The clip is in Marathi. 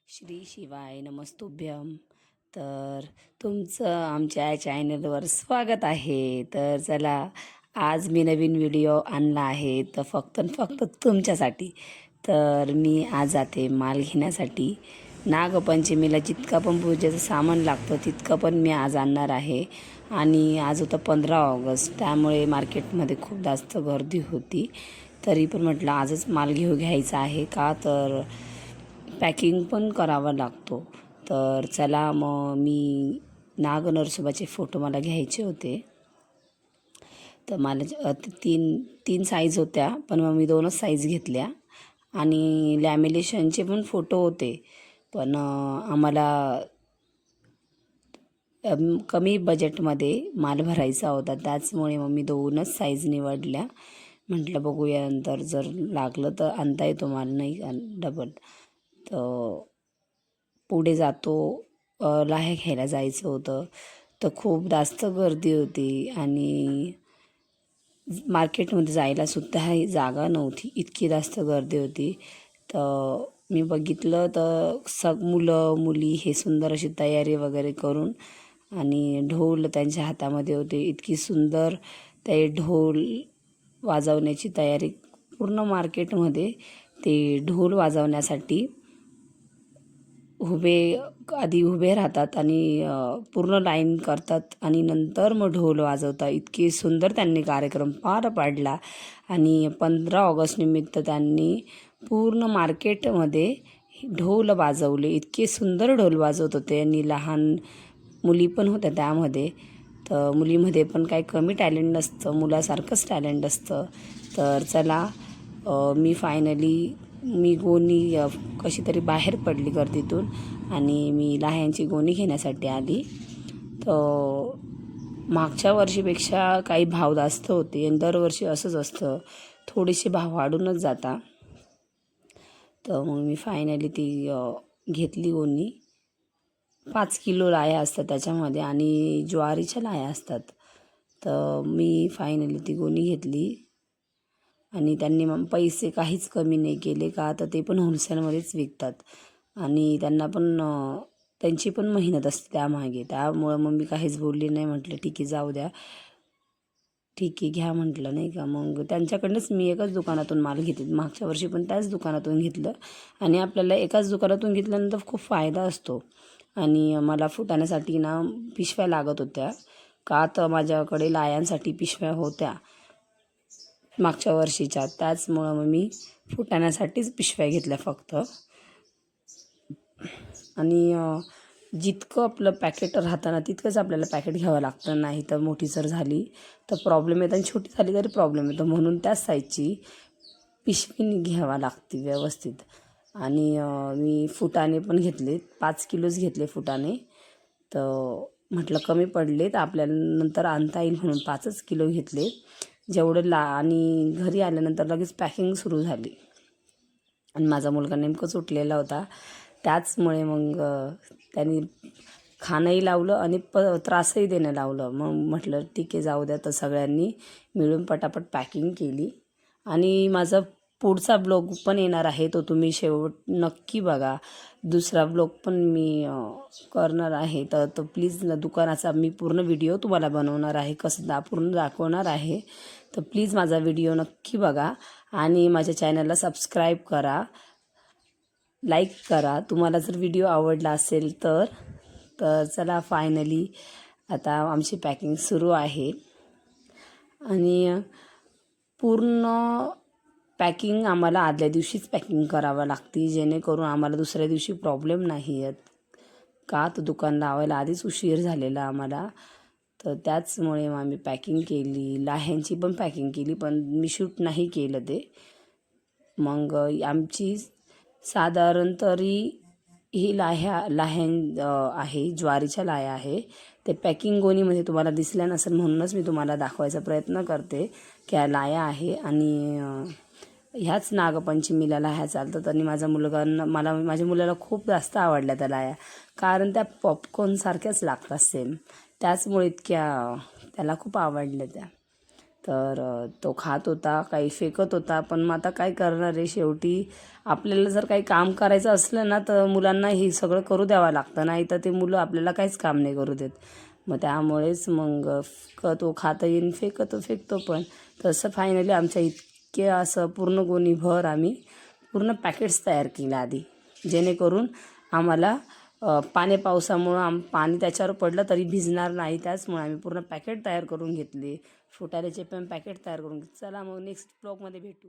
श्री शिवाय नमस्तुभ्यम. तर तुमचं आमच्या चॅनलवर स्वागत आहे. तर चला, आज मी नवीन व्हिडिओ आणला आहे तर फक्त आणि फक्त तुमच्यासाठी. तर मी आज जाते माल घेण्यासाठी. नागपंचमीला जितका पण पूजेचं सामान लागतं तितकं पण मी आज आणणार आहे. आणि आज होतं 15 ऑगस्ट, त्यामुळे मार्केटमध्ये खूप जास्त गर्दी होती. तरी पण म्हटलं आजच माल घ्यायचा आहे, का तर पॅकिंग पण करावा लागतो. तर चला, मग मी नागनरसोबाचे फोटो मला घ्यायचे होते. तर मला तीन तीन साईज होत्या, पण मग मी 2च साईज घेतल्या. आणि लॅमिनेशनचे पण फोटो होते, पण आम्हाला कमी बजेटमध्ये माल भरायचा होता, त्याचमुळे मग मी 2च साईज निवडल्या. म्हटलं बघूया, नंतर जर लागलं तर आणता येतो माल, नाही डबल. तर पुढे जातो. लाह्या घ्यायला जायचं होतं, तर खूप जास्त गर्दी होती आणि मार्केटमध्ये जायलासुद्धा जागा नव्हती, इतकी जास्त गर्दी होती. तर मी बघितलं तर मुलं मुली हे सुंदर अशी तयारी वगैरे करून, आणि ढोल त्यांच्या हातामध्ये होते. इतकी सुंदर ते ढोल वाजवण्याची तयारी, पूर्ण मार्केटमध्ये ते ढोल वाजवण्यासाठी आधी उभे राहतात आणि पूर्ण लाईन करतात आणि नंतर मग ढोल वाजवतात. इतकी सुंदर त्यांनी कार्यक्रम पार पाडला. आणि 15 ऑगस्ट निमित्त त्यांनी पूर्ण मार्केटमध्ये ढोल वाजवले. इतके सुंदर ढोल वाजवत होते आणि लहान मुली पण होत्या त्यामध्ये. तर मुलीमध्ये पण काही कमी टॅलेंट नसतं, मुलासारखंच टॅलेंट असतं. तर चला, मी गोणी कशी तरी बाहेर पडली गर्दीतून आणि मी लाह्यांची गोणी घेण्यासाठी आली. तर मागच्या वर्षीपेक्षा काही भाव जास्त होते आणि दरवर्षी असंच असतं, थोडेसे भाव वाढूनच जाता. तर मग मी फायनली ती घेतली गोणी. 5 किलो लाह्या असतात त्याच्यामध्ये आणि ज्वारीच्या लाह्या असतात. तर मी फायनली ती गोणी घेतली आणि त्यांनी मग पैसे काहीच कमी नाही केले, का तर ते पण होलसेलमध्येच विकतात आणि त्यांची पण मेहनत असते त्यामागे. त्यामुळं मग मी काहीच बोलली नाही, म्हटलं ठीक आहे, जाऊ द्या, ठीक आहे, घ्या म्हटलं, नाही का. मग त्यांच्याकडनंच मी एकाच दुकानातून माल घेते. मागच्या वर्षी पण त्याच दुकानातून घेतलं आणि आपल्याला एकाच दुकानातून घेतल्यानंतर खूप फायदा असतो. आणि मला फुटाण्यासाठी पिशव्या लागत होत्या, का तर माझ्याकडे लायांसाठी पिशव्या होत्या मागच्या वर्षीच्या, त्याचमुळं मग मी फुटाण्यासाठीच पिशव्या घेतल्या फक्त. आणि जितकं आपलं पॅकेट राहतं ना तितकंच आपल्याला पॅकेट घ्यावं लागतं, नाही तर मोठी जर झाली तर प्रॉब्लेम येतो आणि छोटी झाली तरी प्रॉब्लेम येतो. म्हणून त्याच साईजची पिशवी घ्यावा लागते व्यवस्थित. आणि मी फुटाणे पण घेतले, 5 किलोच घेतले फुटाणे. तर म्हटलं कमी पडले तर आपल्याला नंतर आणता येईल म्हणून 5च किलो घेतले. आणि घरी आल्यानंतर लगेच पॅकिंग सुरू झाली आणि माझा मुलगा नेमकंच उठलेला होता, त्याचमुळे मग त्यांनी खाणंही लावलं आणि त्रासही देणं लावलं. मग म्हटलं ठीक आहे, जाऊ द्या. तर सगळ्यांनी मिळून पटापट पॅकिंग केली. आणि माझा पुढचा ब्लॉग पण येणार आहे, तो तुम्ही शेवट नक्की बघा. दुसरा ब्लॉग पण मी करणार आहे, तर तो प्लीज दुकानाचा मी पूर्ण व्हिडिओ तुम्हाला बनवणार आहे, कसं पूर्ण दाखवणार आहे. तर प्लीज माझा व्हिडिओ नक्की बघा आणि माझ्या चॅनलला सबस्क्राईब करा, लाईक करा तुम्हाला जर व्हिडिओ आवडला असेल तर. तर चला, फायनली आता आमची पॅकिंग सुरू आहे. आणि पूर्ण पॅकिंग आम्हाला आदल्या दिवशीच पॅकिंग करावं लागते, जेणेकरून आम्हाला दुसऱ्या दिवशी प्रॉब्लेम नाही येत, का तर दुकान लावायला आधीच उशीर झालेला आम्हाला. तर त्याचमुळे मग आम्ही पॅकिंग केली, लाह्यांची पण पॅकिंग केली, पण मी शूट नाही केलं ते. मग आमची साधारण तरी ही लाह्या आहे, ज्वारीच्या लाह्या आहे. ते पॅकिंग गोणीमध्ये तुम्हाला दिसल्या नसेल, म्हणूनच मी तुम्हाला दाखवायचा प्रयत्न करते की ह्या लाह्या आहे. आणि ह्याच नागपंचमीला लाह्या चालतात. आणि माझ्या मुलाला खूप जास्त आवडल्या त्या लाह्या, कारण त्या पॉपकॉर्नसारख्याच लागतात सेम, त्याचमुळे त्याला खूप आवडल्या त्या. तर तो खात होता, काही फेकत होता. पण मग आता काय करणार आहे, शेवटी आपल्याला जर काही काम करायचं असलं ना तर मुलांना हे सगळं करू द्यावं लागतं, नाही तर ते मुलं आपल्याला काहीच काम नाही करू देत. मग त्यामुळेच मग तो खाता येईन फेकतो पण. तसं फायनली आमच्या इतके असं पूर्ण गोणीभर आम्ही पूर्ण पॅकेट्स तयार केले आधी, जेणेकरून आम्हाला पावसामुळं पाणी त्याच्यावर पडलं तरी भिजणार नाही. त्याचमुळे आम्ही पूर्ण पॅकेट तयार करून घेतले, फुटाण्याचे पण पॅकेट तयार करून घेतले. चला मग नेक्स्ट ब्लॉगमध्ये भेटू.